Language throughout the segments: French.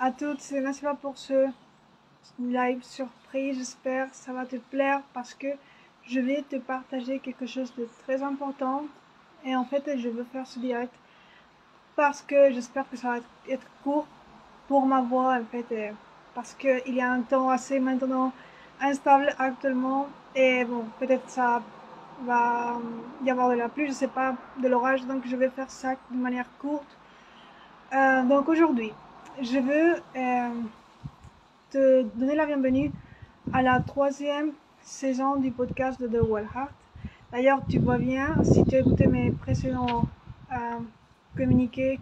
à toutes et merci pour ce live surprise. J'espère que ça va te plaire parce que je vais te partager quelque chose de très important. Et en fait, je veux faire ce direct parce que j'espère que ça va être court pour ma voix en fait. Parce qu'il y a un temps assez maintenant instable actuellement. Et bon, peut-être ça va y avoir de la pluie, je sais pas, de l'orage. Donc je vais faire ça de manière courte. Donc aujourd'hui, je veux te donner la bienvenue à la 3e saison du podcast de The Wild Heart. D'ailleurs, tu vois bien, si tu as écouté mes précédents communiqués,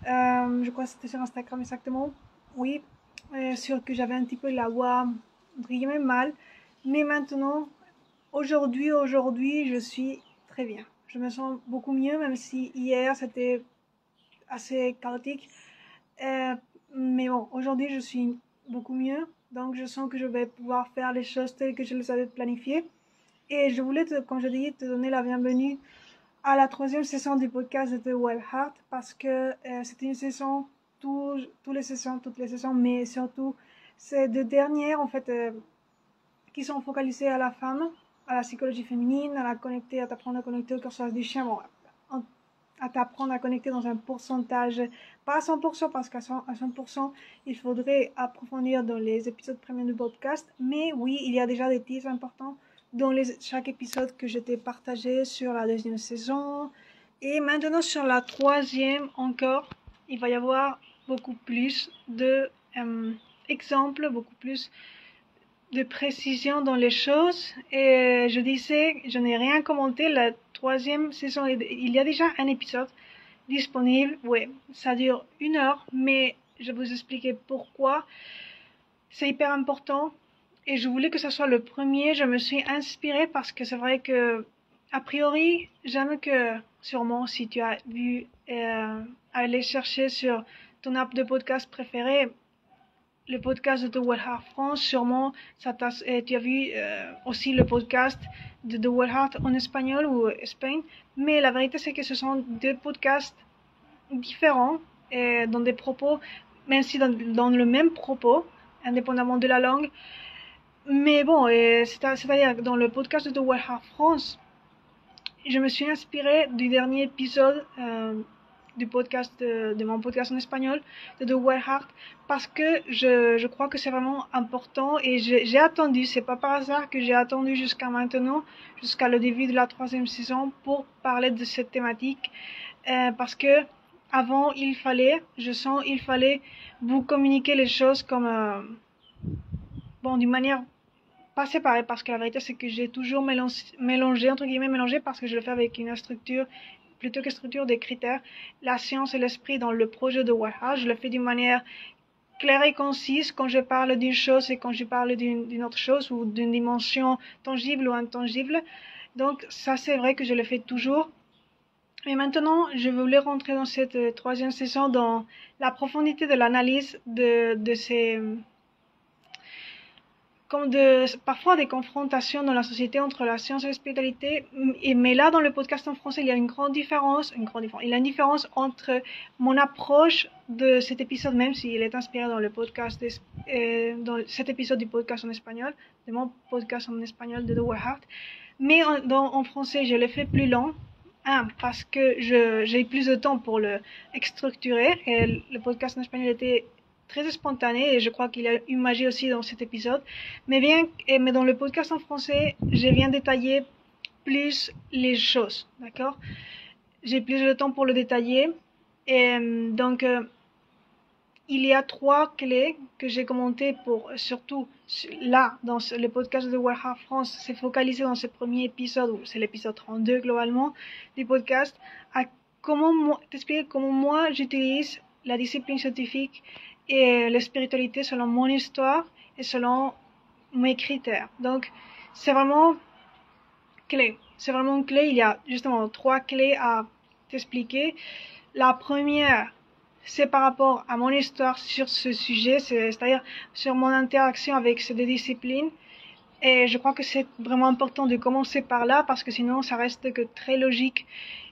je crois que c'était sur Instagram exactement, oui, sûr que j'avais un petit peu la voix, entre guillemets, mal, mais maintenant, aujourd'hui, je suis très bien. Je me sens beaucoup mieux, même si hier c'était assez chaotique. Mais bon, aujourd'hui je suis beaucoup mieux, donc je sens que je vais pouvoir faire les choses telles que je les avais planifiées. Et je voulais, comme je dis, te donner la bienvenue à la 3e saison du podcast de The Wild Heart parce que c'était une saison, toutes les saisons, mais surtout ces deux dernières en fait qui sont focalisées à la femme, à la psychologie féminine, à t'apprendre à connecter au curseur du chien. Bon, à t'apprendre à connecter dans un pourcentage, pas à 100%, parce qu'à 100%, il faudrait approfondir dans les épisodes premiers du podcast. Mais oui, il y a déjà des tips importants dans chaque épisode que je t'ai partagé sur la 2e saison. Et maintenant, sur la 3e encore, il va y avoir beaucoup plus de exemples, beaucoup plus de précision dans les choses. Et je disais, je n'ai rien commenté, la 3e saison, il y a déjà un épisode disponible. Ouais, ça dure 1 heure, mais je vais vous expliquer pourquoi c'est hyper important. Et je voulais que ça soit le premier. Je me suis inspirée parce que c'est vrai que, a priori, j'aime que, sûrement, si tu as vu, aller chercher sur ton app de podcast préféré, le podcast de The Wild Heart France, sûrement, tu as vu aussi le podcast de The Wild Heart en espagnol ou Espagne, mais la vérité c'est que ce sont deux podcasts différents, dans des propos, même si dans le même propos, indépendamment de la langue. Mais bon, c'est-à-dire dans le podcast de The Wild Heart France, je me suis inspirée du dernier épisode du podcast de mon podcast en espagnol de The Wild Heart parce que je crois que c'est vraiment important et j'ai attendu, c'est pas par hasard que j'ai attendu jusqu'à maintenant, jusqu'à le début de la 3e saison pour parler de cette thématique parce que avant il fallait vous communiquer les choses comme bon, d'une manière pas séparée, parce que la vérité c'est que j'ai toujours mélangé, entre guillemets mélangé, parce que je le fais avec une structure plutôt que structure des critères, la science et l'esprit dans le projet de Wild Heart. Je le fais d'une manière claire et concise quand je parle d'une chose et quand je parle d'une autre chose ou d'une dimension tangible ou intangible. Donc ça c'est vrai que je le fais toujours. Et maintenant, je voulais rentrer dans cette 3e saison dans la profondité de l'analyse de ces comme parfois des confrontations dans la société entre la science et la spiritualité. Mais là, dans le podcast en français, il y a une grande différence. Il y a une différence entre mon approche de cet épisode, même s'il est inspiré dans le podcast, dans cet épisode du podcast en espagnol, de mon podcast en espagnol de The Wild Heart. Mais en français, je l'ai fait plus long. Parce que j'ai eu plus de temps pour le structurer. Et le podcast en espagnol était très spontané et je crois qu'il y a une magie aussi dans cet épisode. Mais dans le podcast en français, je viens détailler plus les choses, d'accord? J'ai plus de temps pour le détailler. Et donc, il y a 3 clés que j'ai commentées pour, surtout là, dans le podcast de Wild Heart France, c'est focalisé dans ce premier épisode, ou c'est l'épisode 32 globalement du podcast, à t'expliquer comment moi j'utilise la discipline scientifique et la spiritualité selon mon histoire et selon mes critères. Donc, c'est vraiment clé. C'est vraiment clé. Il y a justement 3 clés à t'expliquer. La première, c'est par rapport à mon histoire sur ce sujet, c'est-à-dire sur mon interaction avec ces deux disciplines. Et je crois que c'est vraiment important de commencer par là parce que sinon ça reste que très logique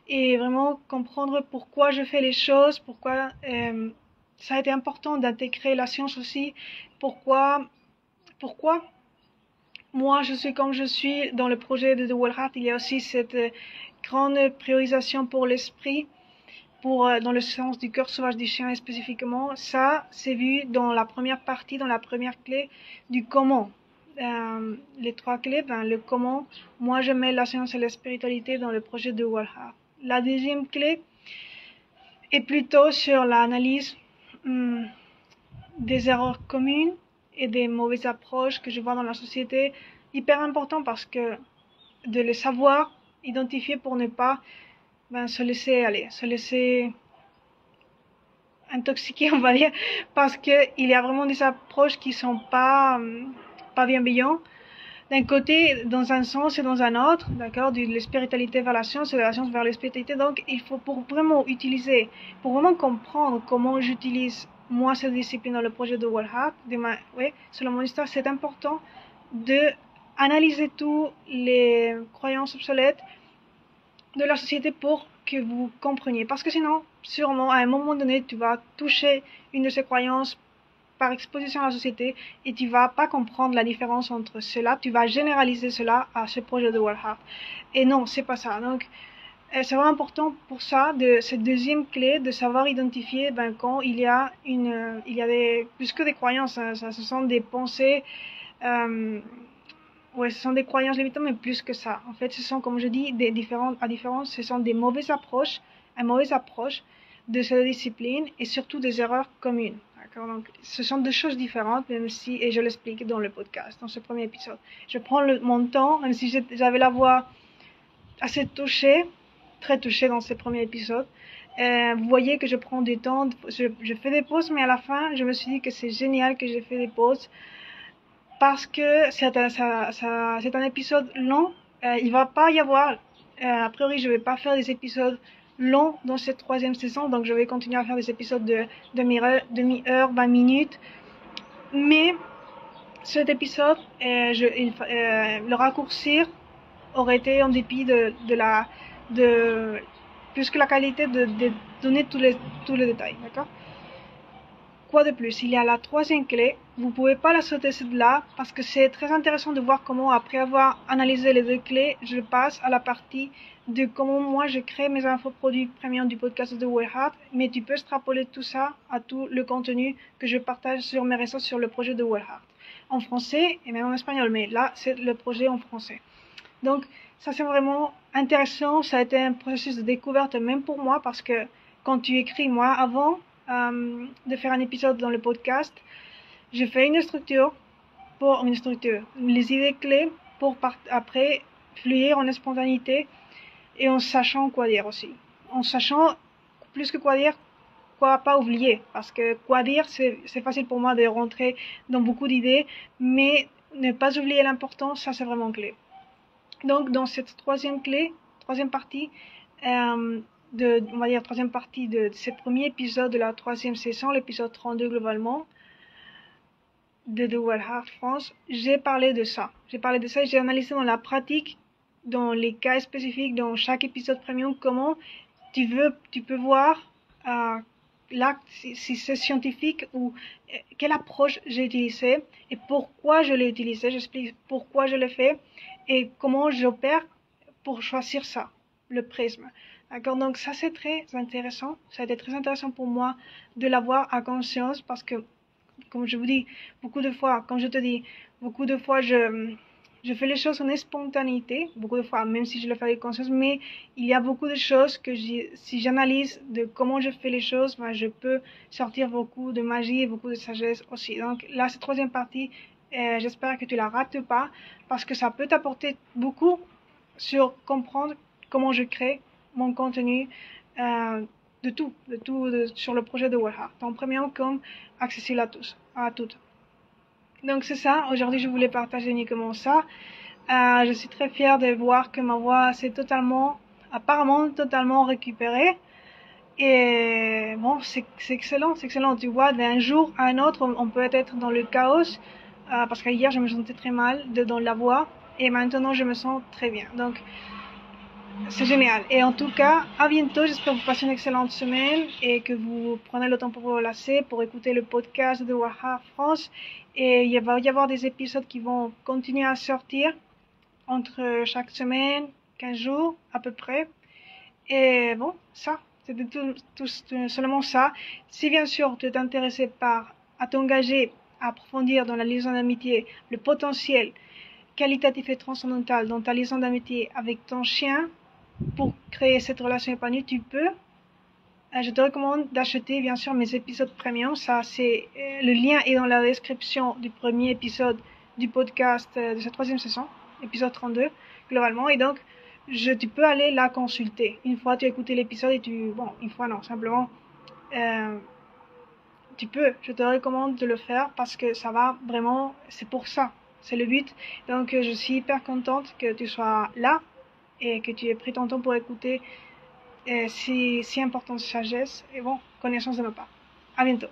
et vraiment comprendre pourquoi je fais les choses, pourquoi ça a été important d'intégrer la science aussi. Pourquoi moi je suis comme je suis dans le projet de The Wild Heart? Il y a aussi cette grande priorisation pour l'esprit, dans le sens du cœur sauvage du chien spécifiquement. Ça, c'est vu dans la première partie, dans la première clé du comment. Les 3 clés, le comment. Moi, je mets la science et la spiritualité dans le projet de Wild Heart. La deuxième clé est plutôt sur l'analyse des erreurs communes et des mauvaises approches que je vois dans la société. Hyper important parce que de les savoir, identifier pour ne pas se laisser intoxiquer, on va dire, parce que il y a vraiment des approches qui sont pas bienveillantes. D'un côté, dans un sens et dans un autre, d'accord, de la spiritualité vers la science et de la science vers la spiritualité. Donc, il faut pour vraiment comprendre comment j'utilise moi cette discipline dans le projet de Wild Heart, selon mon histoire, c'est important de analyser toutes les croyances obsolètes de la société pour que vous compreniez. Parce que sinon, sûrement, à un moment donné, tu vas toucher une de ces croyances par exposition à la société et tu vas pas comprendre la différence entre cela. Tu vas généraliser cela à ce projet de Wild Heart. Et non, c'est pas ça. Donc, c'est vraiment important pour ça, de cette deuxième clé, de savoir identifier quand il y a plus que des croyances, hein, ce sont des pensées, ce sont des croyances limitantes, mais plus que ça. En fait, ce sont, comme je dis, ce sont des mauvaises approches, une mauvaise approche de cette discipline et surtout des erreurs communes. D'accord? Donc, ce sont deux choses différentes, même si, et je l'explique dans le podcast, dans ce premier épisode. Je prends mon temps, même si j'avais la voix assez touchée, très touchée dans ce premier épisode. Vous voyez que je prends du temps, je fais des pauses, mais à la fin, je me suis dit que c'est génial que j'ai fait des pauses parce que c'est un épisode long. Il va pas y avoir, a priori, je vais pas faire des épisodes longs dans cette 3e saison, donc je vais continuer à faire des épisodes de demi-heure, 20 minutes. Mais cet épisode, le raccourcir aurait été en dépit de plus que la qualité de donner tous les détails, d'accord? Quoi de plus? Il y a la 3e clé. Vous pouvez pas la sauter celle-là parce que c'est très intéressant de voir comment, après avoir analysé les 2 clés, je passe à la partie de comment moi je crée mes infoproduits premium du podcast de Wild Heart. Mais tu peux extrapoler tout ça à tout le contenu que je partage sur mes réseaux sur le projet de Wild Heart. En français et même en espagnol, mais là c'est le projet en français. Donc ça c'est vraiment intéressant. Ça a été un processus de découverte même pour moi parce que quand tu écris, moi avant de faire un épisode dans le podcast, j'ai fait une structure, les idées clés pour après fluir en spontanéité et en sachant quoi dire aussi. En sachant plus que quoi dire, quoi pas oublier. Parce que quoi dire, c'est facile pour moi de rentrer dans beaucoup d'idées, mais ne pas oublier l'important, ça c'est vraiment clé. Donc dans cette 3e partie, on va dire 3e partie de ce premier épisode de la 3e saison, l'épisode 32 globalement, de The Wild Heart France, j'ai parlé de ça. J'ai analysé dans la pratique, dans les cas spécifiques, dans chaque épisode premium, comment tu peux voir là, si c'est scientifique ou quelle approche j'ai utilisée et pourquoi je l'ai utilisé. J'explique pourquoi je l'ai fait et comment j'opère pour choisir ça, le prisme. D'accord, donc ça c'est très intéressant. Ça a été très intéressant pour moi de l'avoir à conscience parce que, comme je vous dis, beaucoup de fois, je fais les choses en spontanéité, beaucoup de fois, même si je le fais avec conscience, mais il y a beaucoup de choses que si j'analyse de comment je fais les choses, je peux sortir beaucoup de magie et beaucoup de sagesse aussi. Donc là, cette 3e partie, j'espère que tu la rates pas parce que ça peut t'apporter beaucoup sur comprendre comment je crée mon contenu sur le projet de Wild Heart, en premium comme accessible à toutes. Donc c'est ça, aujourd'hui je voulais partager uniquement ça. Je suis très fière de voir que ma voix s'est apparemment totalement récupérée. Et bon, c'est excellent, tu vois, d'un jour à un autre, on peut être dans le chaos, parce qu'hier je me sentais très mal dans la voix, et maintenant je me sens très bien. Donc c'est génial. Et en tout cas, à bientôt. J'espère que vous passez une excellente semaine et que vous prenez le temps pour vous relaxer, pour écouter le podcast de Waha France. Et il va y avoir des épisodes qui vont continuer à sortir entre chaque semaine, 15 jours à peu près. Et bon, ça, c'était tout seulement ça. Si bien sûr tu es intéressé à t'engager, à approfondir dans la liaison d'amitié le potentiel qualitatif et transcendantal dans ta liaison d'amitié avec ton chien pour créer cette relation épanouie, tu peux. Je te recommande d'acheter bien sûr mes épisodes premium. Ça, c'est le lien est dans la description du premier épisode du podcast de cette troisième saison, épisode 32 globalement. Et donc, tu peux aller la consulter. Une fois tu as écouté l'épisode et une fois non, simplement, tu peux. Je te recommande de le faire parce que ça va vraiment, c'est pour ça, c'est le but. Donc, je suis hyper contente que tu sois là et que tu aies pris ton temps pour écouter si importante sagesse et connaissance de ma part. À bientôt.